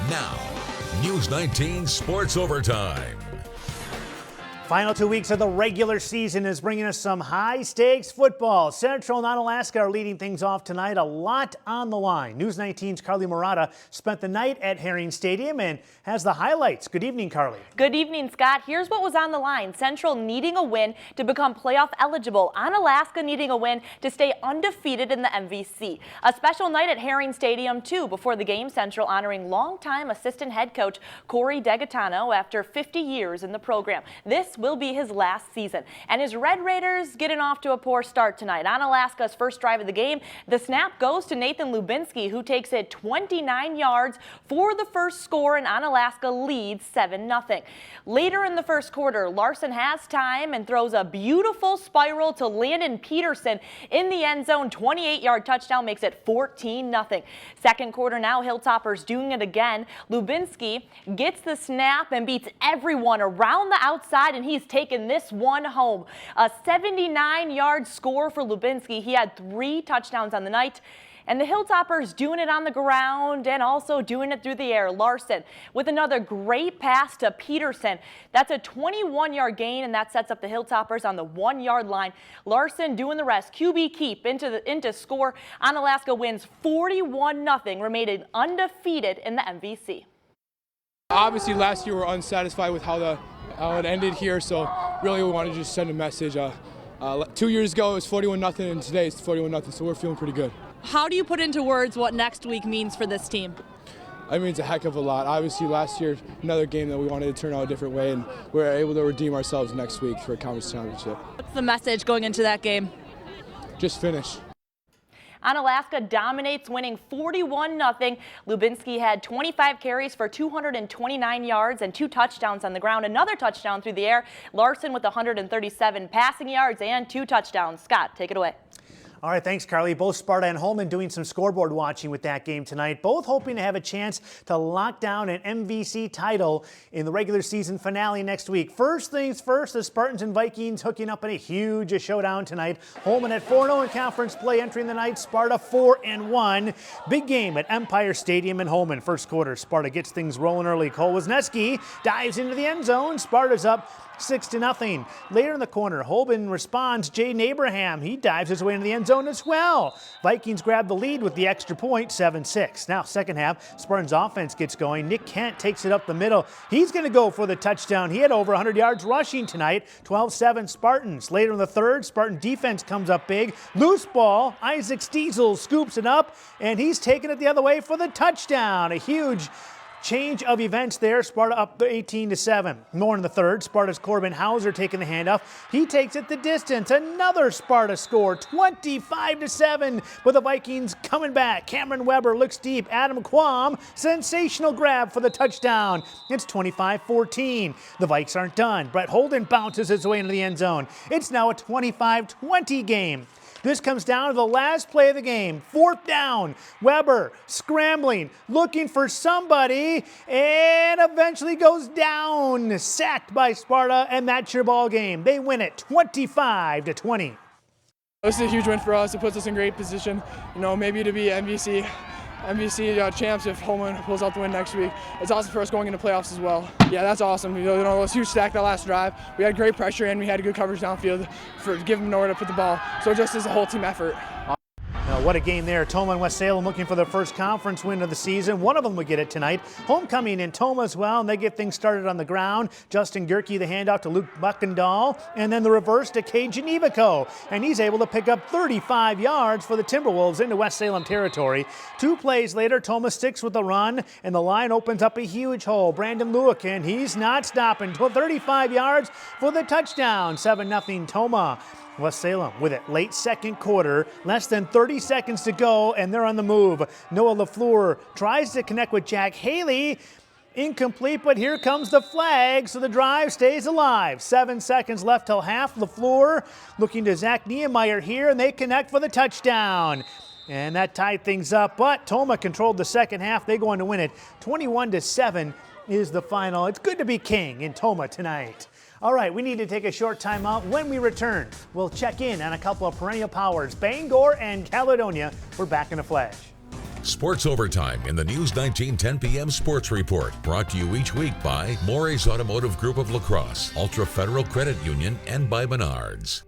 Now, News 19 Sports Overtime. Final 2 weeks of the regular season is bringing us some high-stakes football. Central and Onalaska are leading things off tonight. A lot on the line. News 19's Carly Murata spent the night at Herring Stadium and has the highlights. Good evening, Carly. Good evening, Scott. Here's what was on the line. Central needing a win to become playoff eligible. Onalaska needing a win to stay undefeated in the MVC. A special night at Herring Stadium, too. Before the game, Central honoring longtime assistant head coach Corey Degatano after 50 years in the program. This will be his last season. And his Red Raiders getting off to a poor start tonight. Onalaska's first drive of the game, the snap goes to Nathan Lubinski, who takes it 29 yards for the first score, and Onalaska leads 7-0. Later in the first quarter, Larson has time and throws a beautiful spiral to Landon Peterson in the end zone. 28-yard touchdown makes it 14-0. Second quarter now, Hilltoppers doing it again. Lubinski gets the snap and beats everyone around the outside, and he's taken this one home. A 79-yard score for Lubinski. He had 3 touchdowns on the night. And the Hilltoppers doing it on the ground and also doing it through the air. Larson with another great pass to Peterson. That's a 21-yard gain, and that sets up the Hilltoppers on the 1-yard line. Larson doing the rest. QB keep into score. Onalaska wins 41-0, remaining undefeated in the MVC. Obviously, last year we were unsatisfied with how it ended here, so really we wanted to just send a message. 2 years ago it was 41-0, and today it's 41-0, so we're feeling pretty good. How do you put into words what next week means for this team? It means a heck of a lot. Obviously, last year, another game that we wanted to turn out a different way, and we're able to redeem ourselves next week for a conference championship. What's the message going into that game? Just finish. Onalaska dominates, winning 41-0. Lubinski had 25 carries for 229 yards and 2 touchdowns on the ground. Another touchdown through the air. Larson with 137 passing yards and 2 touchdowns. Scott, take it away. All right, thanks, Carly. Both Sparta and Holman doing some scoreboard watching with that game tonight. Both hoping to have a chance to lock down an MVC title in the regular season finale next week. First things first, the Spartans and Vikings hooking up in a huge showdown tonight. Holman at 4-0 in conference play entering the night. Sparta 4-1. Big game at Empire Stadium in Holman. First quarter, Sparta gets things rolling early. Cole Wisniewski dives into the end zone. Sparta's up 6-0. Later in the corner, Holman responds. Jaden Abraham, he dives his way into the end zone as well. Vikings grab the lead with the extra point, 7-6. Now, second half, Spartans offense gets going. Nick Kent takes it up the middle. He's going to go for the touchdown. He had over 100 yards rushing tonight, 12-7 Spartans. Later in the third, Spartan defense comes up big. Loose ball, Isaac Stiesel scoops it up, and he's taking it the other way for the touchdown. A huge change of events there. Sparta up 18-7. More in the third. Sparta's Corbin Hauser taking the handoff. He takes it the distance. Another Sparta score, 25-7. But the Vikings coming back. Cameron Weber looks deep. Adam Quam, sensational grab for the touchdown. It's 25-14. The Vikes aren't done. Brett Holden bounces his way into the end zone. It's now a 25-20 game. This comes down to the last play of the game. 4th down. Weber scrambling, looking for somebody, and eventually goes down. Sacked by Sparta, and that's your ball game. They win it 25-20. This is a huge win for us. It puts us in great position, maybe to be MVC champs if Holman pulls out the win next week. It's awesome for us going into playoffs as well. Yeah, that's awesome. It was a huge stack that last drive. We had great pressure and we had good coverage downfield to give them nowhere to put the ball. So just as a whole team effort. Now, what a game there. Toma and West Salem looking for their first conference win of the season. One of them would get it tonight. Homecoming in Toma as well, and they get things started on the ground. Justin Gerke, the handoff to Luke Buckendahl, and then the reverse to Cade Genevico. And he's able to pick up 35 yards for the Timberwolves into West Salem territory. 2 plays later, Toma sticks with the run, and the line opens up a huge hole. Brandon Lewick, and he's not stopping. 35 yards for the touchdown. 7-0 Toma. West Salem with it late second quarter, less than 30 seconds to go, and they're on the move. Noah LaFleur tries to connect with Jack Haley. Incomplete, but here comes the flag, so the drive stays alive. 7 seconds left till half. LaFleur looking to Zach Niemeyer here, and they connect for the touchdown. And that tied things up, but Toma controlled the second half. They go on to win it. 21-7 is the final. It's good to be king in Toma tonight. All right, we need to take a short time out. When we return, we'll check in on a couple of perennial powers, Bangor and Caledonia. We're back in a flash. Sports Overtime in the News 19 10 p.m. Sports Report, brought to you each week by Morey's Automotive Group of La Crosse, Ultra Federal Credit Union, and by Menards.